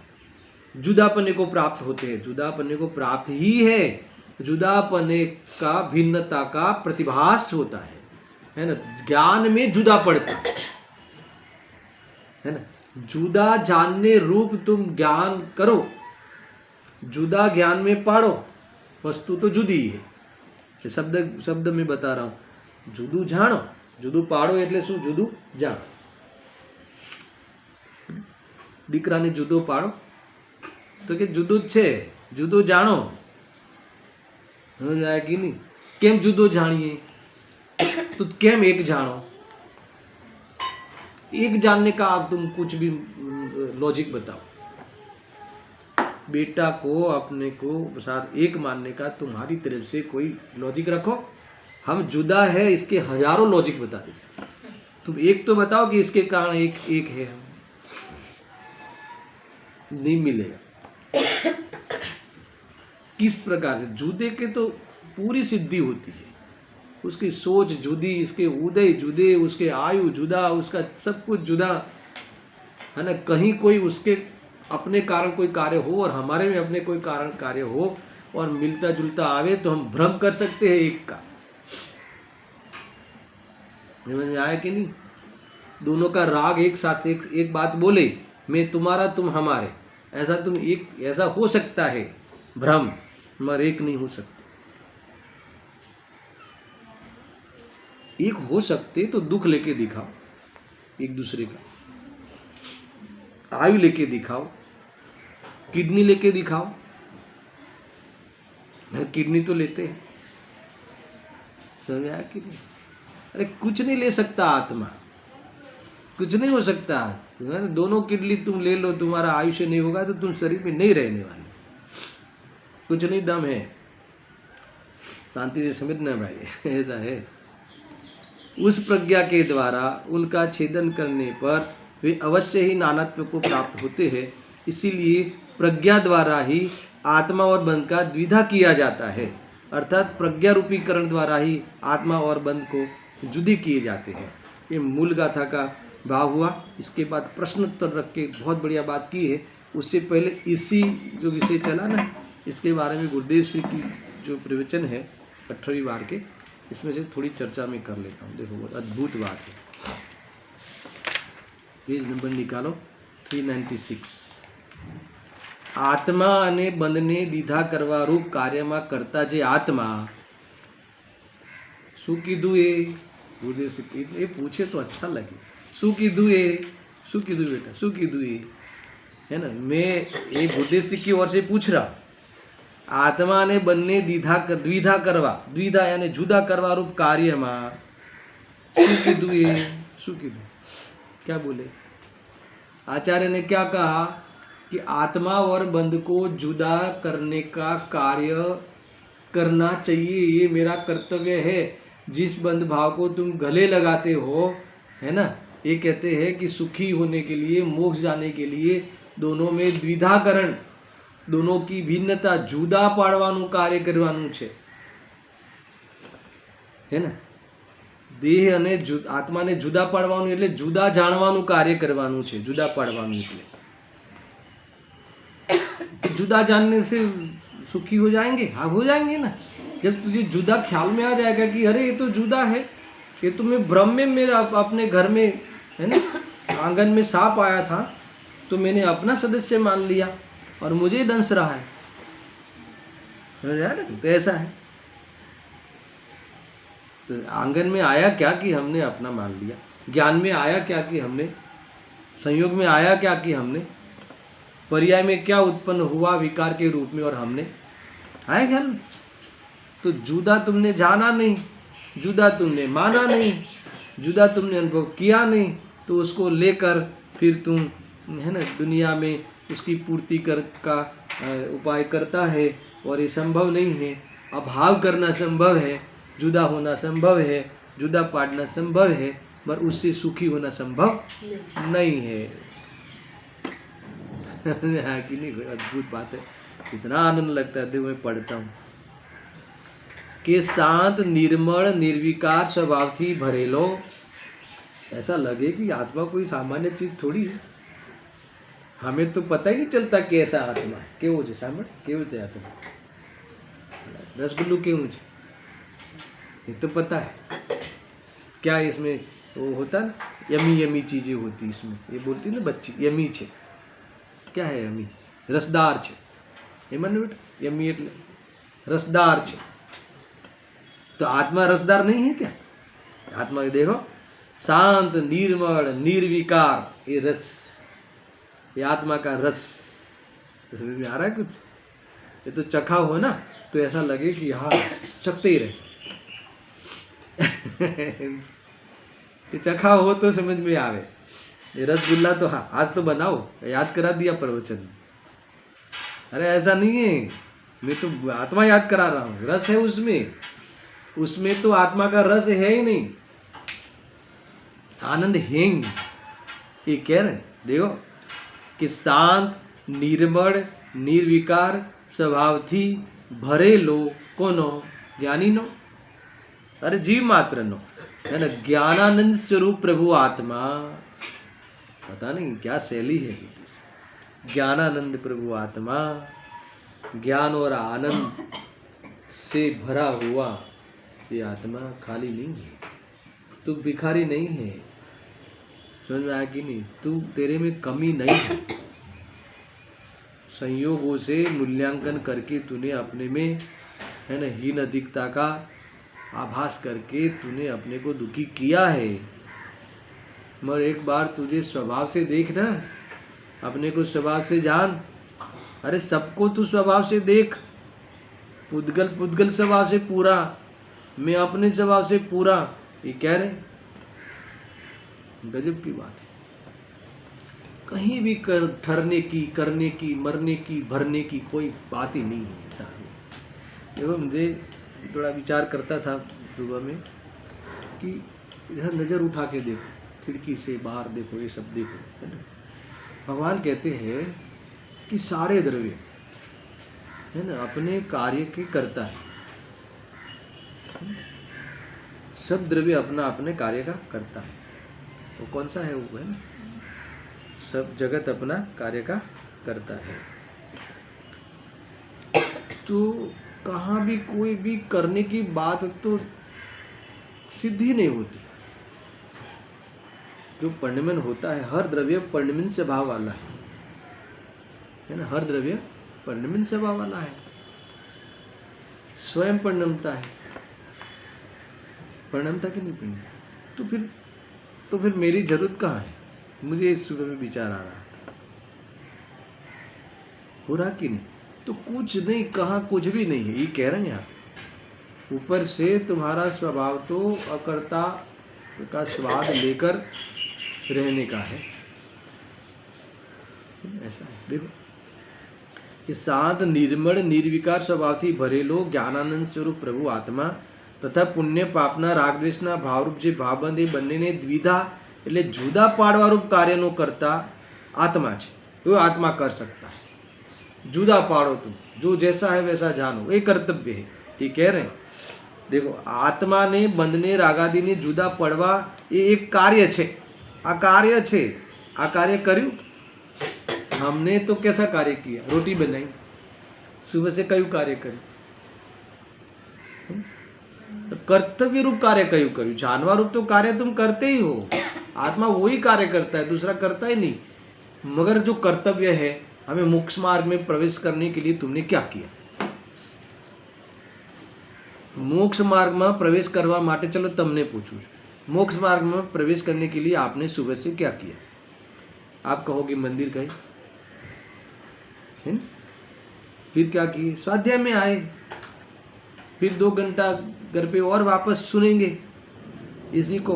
जुदापने को प्राप्त होते हैं, जुदापने को प्राप्त ही है, जुदापने का भिन्नता का प्रतिभास होता है ना। ज्ञान में जुदा पड़ता है ना, जुदा जानने रूप तुम ज्ञान करो, जुदा ज्ञान में पाड़ो, वस्तु तो जुदी है। शब्द में बता रहा हूं, जुदू जानो, जुदू पाड़ो એટલે શું, जुदू जानो। દીકરાને જુદો પાડો તો કે જુદું જ છે, જુદો જાણો। સમજ આયા કે નહીં? કેમ જુદો જાણીએ, तो કેમ एक जानो? एक जानने का आप तुम कुछ भी लॉजिक बताओ। बेटा को अपने को साथ एक मानने का तुम्हारी तरफ से कोई लॉजिक रखो। हम जुदा है इसके हजारों लॉजिक बता देते, तुम एक तो बताओ कि इसके कारण एक है। हम नहीं मिलेगा। किस प्रकार से जुदे के तो पूरी सिद्धि होती है, उसकी सोच जुदी, इसके उदय जुदे, उसके आयु जुदा, उसका सब कुछ जुदा है ना। कहीं कोई उसके अपने कारण कोई कार्य हो और हमारे में अपने कोई कारण कार्य हो और मिलता जुलता आवे तो हम भ्रम कर सकते हैं एक का। समझ में आया कि नहीं? दोनों का राग एक साथ एक बात बोले, मैं तुम्हारा तुम हमारे, ऐसा तुम एक, ऐसा हो सकता है भ्रम, मगर एक नहीं हो सकता। एक हो सकते तो दुख लेके दिखाओ एक दूसरे का, आयु लेके दिखाओ, किडनी लेके दिखाओ। किडनी तो लेते हैं, समझ आया कि नहीं? अरे कुछ नहीं ले सकता आत्मा, कुछ नहीं हो सकता। दोनों किडनी तुम ले लो, तुम्हारा आयुष्य नहीं होगा तो तुम शरीर में नहीं रहने वाले, कुछ नहीं दम है। शांति से समझना भाई, ऐसा है। उस प्रज्ञा के द्वारा उनका छेदन करने पर वे अवश्य ही नानात्व को प्राप्त होते हैं। इसीलिए प्रज्ञा द्वारा ही आत्मा और बंध का द्विधा किया जाता है, अर्थात प्रज्ञा रूपी करण द्वारा ही आत्मा और बंध को जुदी किए जाते हैं। ये मूल गाथा का भाव हुआ। इसके बाद प्रश्नोत्तर रख के बहुत बढ़िया बात की है। उससे पहले इसी जो विषय चला ना, इसके बारे में गुरुदेव श्री की जो प्रवचन है 18वीं बार के, इसमें से थोड़ी चर्चा में कर लेता हूँ। देखो बहुत अद्भुत बात है। पेज नंबर निकालो 396। આત્મા અને બંધને દીધા કરવા રૂપ કાર્યમાં કરતા જે આત્મા, શું કીધું એ ગુરુદેવ એ પૂછે તો अच्छा लगे, શું કીધું એ, શું કીધું बेटा, શું કીધું એ, है ना। मैं ये गुरुदेव सिंह की ओर से पूछ रहा, आत्मा ने બંને દ્વિધા કરવા, દ્વિધા यानी जुदा करवा रूप कार्यમાં શું કીધું એ, શું કીધું, क्या बोले। आचार्य ने क्या कहा कि आत्मा और बंध को जुदा करने का कार्य करना चाहिए, ये मेरा कर्तव्य है। जिस बंध भाव को तुम गले लगाते हो, है ना, ये कहते हैं कि सुखी होने के लिए, मोक्ष जाने के लिए दोनों में द्विधाकरण, दोनों की भिन्नता जुदा पाड़वानुं कार्य करवानुं छे, है ना। देह अने आत्मा ने जुदा पाड़वानुं एटले जुदा जाणवानुं कार्य करवानुं छे, जुदा पाड़वानुं एटले जुदा जानने से सुखी हो जाएंगे, हाँ हो जाएंगे ना। जब तुझे जुदा ख्याल में आ जाएगा कि अरे ये तो जुदा है, ये तो मैं भ्रम में, मेरा अपने घर में, है ना, आंगन में सांप आया था तो मैंने अपना सदस्य मान लिया और मुझे डंस रहा है, समझ आया ना। तो ऐसा है, तो आंगन में आया क्या कि हमने अपना मान लिया, ज्ञान में आया क्या कि हमने, संयोग में आया क्या कि हमने, पर्याय में क्या उत्पन्न हुआ विकार के रूप में और हमने आया ख्याल में। तो जुदा तुमने जाना नहीं, जुदा तुमने माना नहीं, जुदा तुमने अनुभव किया नहीं, तो उसको लेकर फिर तुम, है ना, दुनिया में उसकी पूर्ति का उपाय करता है, और ये संभव नहीं है। अभाव करना संभव है, जुदा होना संभव है, जुदा पाड़ना संभव है, पर उससे सुखी होना संभव नहीं है। कि नहीं, अद्भुत बात है, इतना आनंद लगता है देखो, मैं पढ़ता हूँ कि शांत निर्मल निर्विकार स्वभाव थी भरेलो। ऐसा लगे कि आत्मा कोई सामान्य चीज थोड़ी है, हमें तो पता ही नहीं चलता कैसा आत्मा है, केवो छे सामण, केवो छे आत्मा, रसगुल्लू केवो छे ये तो पता है। क्या इसमें वो होता ना, यमी यमी चीजें होती इसमें, ये बोलती ना बच्ची यमी छे, क्या है यमी, रसदार छे, ये मन बेटा, यमी एटले रसदार छे। तो आत्मा रसदार नहीं है क्या? आत्मा देखो शांत निर्मल निर्विकार, ये रस, ये आत्मा का रस, समझ में आ रहा है कुछ? ये तो चखा हो ना तो ऐसा लगे कि हाँ चखते ही रहे। ये चखा हो तो समझ में आवे। ये रसगुल्ला तो हाँ आज तो बनाओ, याद करा दिया प्रवचन। अरे ऐसा नहीं है, मैं तो आत्मा याद करा रहा हूँ, रस है उसमें, उसमें तो आत्मा का रस है ही नहीं, आनंद है ही। ये कह रहे देखो कि शांत निर्मल निर्विकार स्वभाव थी भरेलो, कोनो ज्ञानी नो, अरे जीव मात्र नो, है ना, ज्ञानानंद स्वरूप प्रभु आत्मा, पता नहीं क्या शैली है, ज्ञानानंद प्रभु आत्मा, ज्ञान और आनंद से भरा हुआ ये आत्मा खाली नहीं है, तू भिखारी नहीं है, समझ में आया कि नहीं? तू, तेरे में कमी नहीं है, संयोगों से मूल्यांकन करके तूने अपने में, है ना, हीन अधिकता का आभास करके तूने अपने को दुखी किया है। मगर एक बार तुझे स्वभाव से देखना, अपने को स्वभाव से जान, अरे सबको तू स्वभाव से देख, पुद्गल पुद्गल स्वभाव से पूरा, मैं अपने स्वभाव से पूरा, ये कह रहे, गजब की बात है। कहीं भी ठहरने की, करने की, मरने की, भरने की कोई बात ही नहीं है ऐसा। देखो मुझे थोड़ा विचार करता था सुबह में कि इधर नज़र उठा के देखो, खिड़की से बाहर देखो, ये सब देखो, है ना। भगवान कहते हैं कि सारे द्रव्य, है ना, अपने कार्य के करता है, सब द्रव्य अपना अपने कार्य का करता है। वो कौन सा है वो, है ना, सब जगत अपना कार्य का करता है। तो कहाँ भी कोई भी करने की बात तो सिद्ध ही नहीं होती। जो परिणमन होता है, हर द्रव्य परिणमन स्वभाव वाला है ना। हर द्रव्य परिणमित स्वभाव वाला है, स्वयं परिणमता है, परिणमता की नहीं परिणमता। तो फिर मेरी जरूरत कहाँ है? मुझे इस सुबह में विचार आ रहा था, हो रहा कि नहीं? तो कुछ नहीं, कहाँ कुछ भी नहीं है, ये कह रहे हैं आप। ऊपर से तुम्हारा स्वभाव तो अकर्ता का स्वाद लेकर रहने का है, ऐसा है। देखो कि शांत निर्मल निर्विकार स्वभाव थी भरेलो ज्ञानानंद स्वरूप प्रभु आत्मा तथा पुण्य पापना रागद्वेषना भावरूप જે ભાવબંધ એ બંનેને દ્વિધા એટલે જુદા પાડવારૂપ કાર્યનો કરતા આત્મા છે, वो आत्मा कर सकता है। जुदा पाड़ो तुम, जो जैसा है वैसा जानो, ये कर्तव्य है, ये कह रहे हैं। देखो आत्मा ने बंधने रागादि ने जुदा पड़वा ये एक कार्य છે, આ કાર્ય છે, આ કાર્ય કર્યું हमने तो कैसा कार्य किया? रोटी बनाई, सुबह से कયું कार्य કર્યું? तो कर्तव्य रूप कार्य कયું કર્યું? जानवर रूप तो कार्य तुम करते ही हो, आत्मा वही कार्य करता है, दूसरा करता ही नहीं। मगर जो कर्तव्य है, हमें मोक्ष मार्ग में प्रवेश करने के लिए तुमने क्या किया? मोक्ष मार्ग में प्रवेश करवा माटे, चलो तमने पूछूं, मोक्ष मार्ग में प्रवेश करने के लिए आपने सुबह से क्या किया? आप कहोगे मंदिर गए, है ना? फिर क्या किए? स्वाध्याय में आए, फिर 2 घंटा घर पे और वापस सुनेंगे इसी को।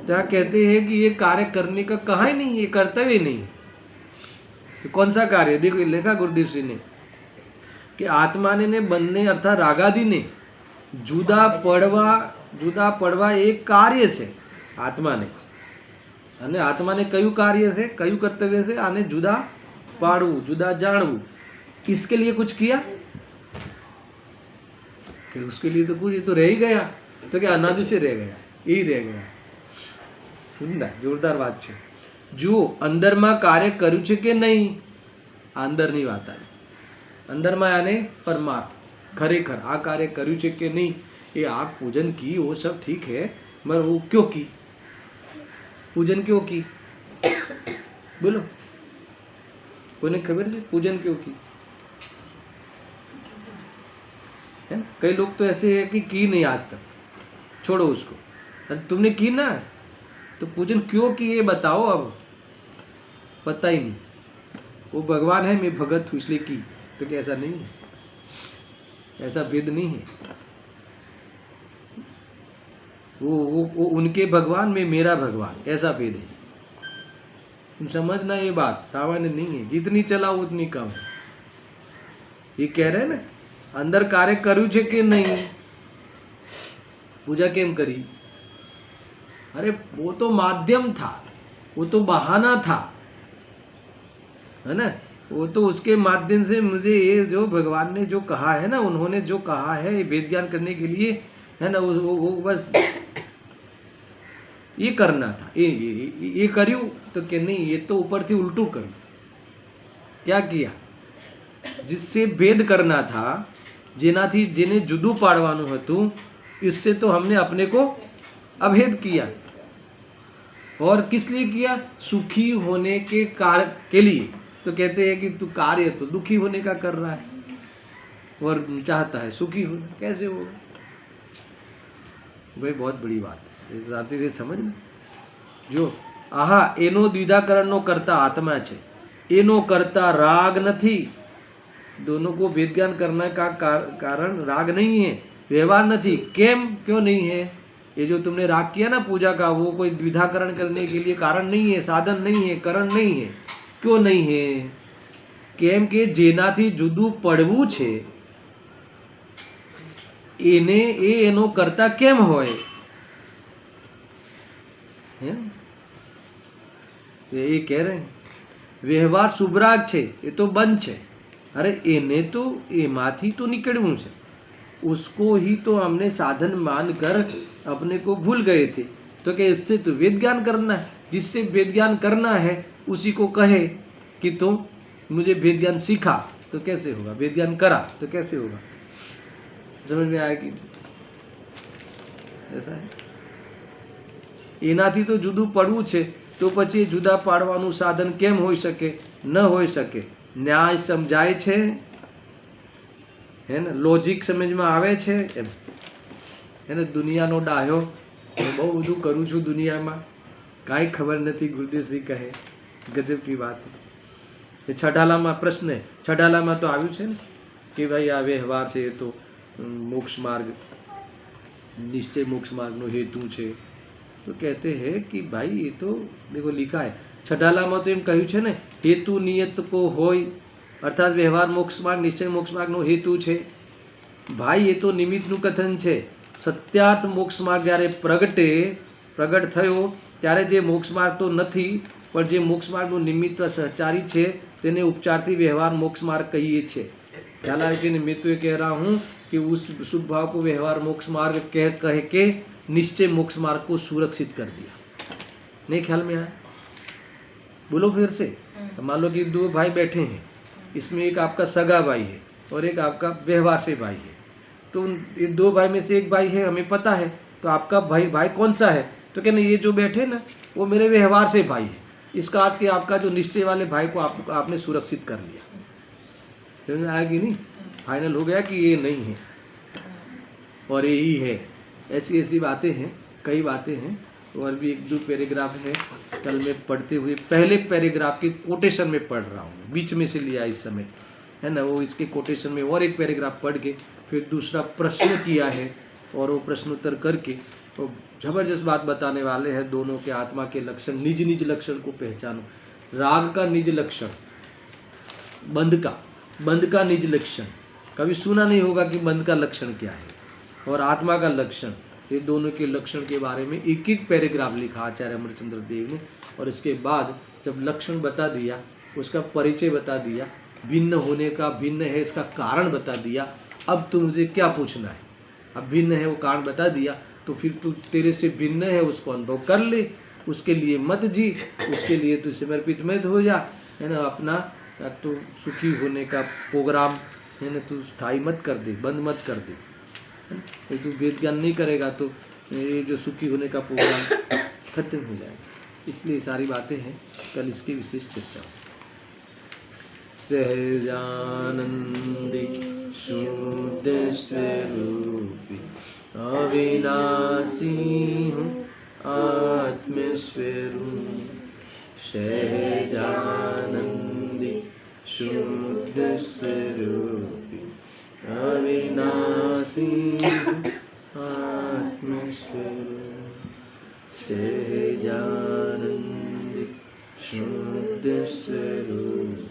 क्या कहते हैं कि ये कार्य करने का कहाँ ही नहीं, ये कर्तव्य ही नहीं। तो कौन सा कार्य? देखो लिखा गुरुदेव सिंह ने कि आत्मा ने बनने अर्थात रागादि ने जुदा पड़वा एक कार्य છે આત્માને, અને આત્માને કયું કાર્ય છે, કયું કર્તવ્ય છે? આને जुदा પાડવું, जुदा જાણવું। इसके लिए कुछ किया कि उसके लिए तो कुछ, ये तो रह ही गया, तो क्या अनादि से रह गया, यही रह गया। सुंदर जोरदार बात है। जो अंदर में कार्य કર્યું છે કે નહીં, અંદર ની વાત આવી। अंदर में आने परमार्थ खरेखर आ कार्य કર્યું છે કે નહીં, ये आप पूजन की वो सब ठीक है, मगर वो क्यों की? पूजन क्यों की? बोलो, कोई खबर है पूजन क्यों की? है ना? कई लोग तो ऐसे है कि की नहीं आज तक, छोड़ो उसको। अरे तुमने की ना, तो पूजन क्यों की ये बताओ। अब पता ही नहीं, वो भगवान है, मैं भगत हूँ इसलिए की, तो क्या ऐसा नहीं है? ऐसा भेद नहीं है। वो उनके भगवान में मेरा भगवान, ऐसा भेद है। तुम समझना, ये बात सामान्य नहीं है, जितनी चलाओ उतनी कम है। ये कह रहे हैं ना, अंदर कार्य કર્યું છે કે नहीं, पूजा केम करी? अरे वो तो माध्यम था, वो तो बहाना था, है ना। वो तो उसके माध्यम से मुझे ये जो भगवान ने जो कहा है ना, उन्होंने जो कहा है ये वेद ज्ञान करने के लिए, है ना, वो बस ये करना था। ये કર્યું तो क्या नहीं, ये तो ऊपर थी उल्टू કર્યું। क्या किया? जिससे भेद करना था, જેનાથી જેને જુદું પાડવાનું હતું, इससे तो हमने अपने को अभेद किया। और किस लिए किया? सुखी होने के कार्य के लिए। तो कहते हैं कि तू कार्य तो दुखी होने का कर रहा है और चाहता है सुखी होना, कैसे होगा भाई? बहुत बड़ी बात है, इस रात से समझना। जो आहा एनो द्विधाकरणનો करता आत्मा છે, एनो करता राग नहीं। दोनों को वेद ज्ञान करने का कारण राग नहीं है, व्यवहार नहीं। केम क्यों नहीं है? ये जो तुमने राग किया ना पूजा का, वो कोई द्विधाकरण करने के लिए कारण नहीं है, साधन नहीं है, करण नहीं है। क्यों नहीं है? केम के जेनाथी जुदू पड़वू छे एने एनो करता केम होय? ये कह रहे हैं व्यवहार शुभराग छे, ये तो बंद छे। अरे एने तो एमाथी तो निकलવું છે, उसको ही तो हमने साधन मानकर अपने को भूल गए थे। तो क्या इससे तो वेद ज्ञान करना है? जिससे वेद ज्ञान करना है उसी को कहे कि तुम मुझे वेद ज्ञान सीखा, तो कैसे होगा? वेद ज्ञान करा तो कैसे होगा? समझ में आएगी? ऐसा है। એનાથી તો જુદું પડવું છે, તો પછી જુદા પાડવાનું સાધન કેમ હોઈ શકે? ન હોઈ શકે। ન્યાય સમજાય છે, હે ને, લોજિક સમજમાં આવે છે એમ, હે ને. દુનિયાનો ડાહ્યો, હું બહુ બધું કરું છું દુનિયામાં, કાંઈ ખબર નથી. ગુરુદેવશ્રી કહે ગજબ की बात है. એ છઠાલામાં પ્રશ્ન, છઠાલામાં તો આવ્યું છે ને કે ભાઈ આ વ્યવહાર છે એ તો મોક્ષ માર્ગ, निश्चय मोक्ष मार्ग नो हेतु છે. तो कहते हैं कि भाई ये तो देखो लिखा है छठालाમાં तो એમ કહ્યું છે ને, हेतु नियत को होय, अर्थात व्यवहार मोक्ष मार्ग निश्चय मोक्ष मार्ग नो हेतु છે. भाई ये तो નિમિત્તનું કથન છે. સત્યાર્થ મોક્ષ માર્ગ જ્યારે પ્રગટ થયો ત્યારે જે મોક્ષ માર્ગ તો નથી, પણ જે મોક્ષ માર્ગનું નિમિત્ત સહચારી છે તેને उपचारથી व्यवहार मोक्ष मार्ग कहिए छे. ख्याल आया कि मैं तो ये कह रहा हूँ कि उस शुभ भाव को व्यवहार मोक्ष मार्ग कह के निश्चय मोक्ष मार्ग को सुरक्षित कर दिया. नहीं ख्याल में आया? बोलो फिर से. तो मान लो कि दो भाई बैठे हैं, इसमें एक आपका सगा भाई है और एक आपका व्यवहार से भाई है. तो ये दो भाई में से एक भाई है, हमें पता है, तो आपका भाई कौन सा है? तो कहना ये जो बैठे ना वो मेरे व्यवहार से भाई है. इसका अर्थ कि आपका जो निश्चय वाले भाई को आपने सुरक्षित कर लिया. समझ में आएगी नहीं? फाइनल हो गया कि ये नहीं है और ये ही है. ऐसी ऐसी बातें हैं, कई बातें हैं. और भी एक दो पैराग्राफ है, कल मैं पढ़ते हुए पहले पैराग्राफ के कोटेशन में पढ़ रहा हूँ, बीच में से लिया इस समय, है ना. वो इसके कोटेशन में और एक पैराग्राफ पढ़ के फिर दूसरा प्रश्न किया है और वो प्रश्नोत्तर करके तो जबरदस्त बात बताने वाले हैं. दोनों के आत्मा के लक्षण, निज निज लक्षण को पहचानो. राग का निज लक्षण, बंध का निज लक्षण. कभी सुना नहीं होगा कि बंध का लक्षण क्या है, और आत्मा का लक्षण. ये दोनों के लक्षण के बारे में एक एक पैराग्राफ लिखा आचार्य अमरचंद्र देव ने. और इसके बाद जब लक्षण बता दिया, उसका परिचय बता दिया, भिन्न होने का, भिन्न है इसका कारण बता दिया. अब तो मुझे क्या पूछना है? अब भिन्न है वो कारण बता दिया, तो फिर तू तेरे से भिन्न है उसको अनुभव कर ले, उसके लिए मत जी, उसके लिए तू समर्पित मत हो जा, है ना. अपना तो सुखी होने का प्रोग्राम, है ना, तू स्थायी मत कर दे, बंद मत कर दे. तो तू वेद ज्ञान नहीं करेगा तो ये जो सुखी होने का प्रोग्राम खत्म हो जाएगा. इसलिए सारी बातें हैं, कल इसकी विशेष चर्चा. सहजानंदी शुद्ध स्वरूपी अविनाशी हूँ आत्मस्वरूप. सहजानंदी शुद्ध स्वरूपी अविनाशी आत्मस्वरूप. सहजानंदी शुद्ध स्वरूप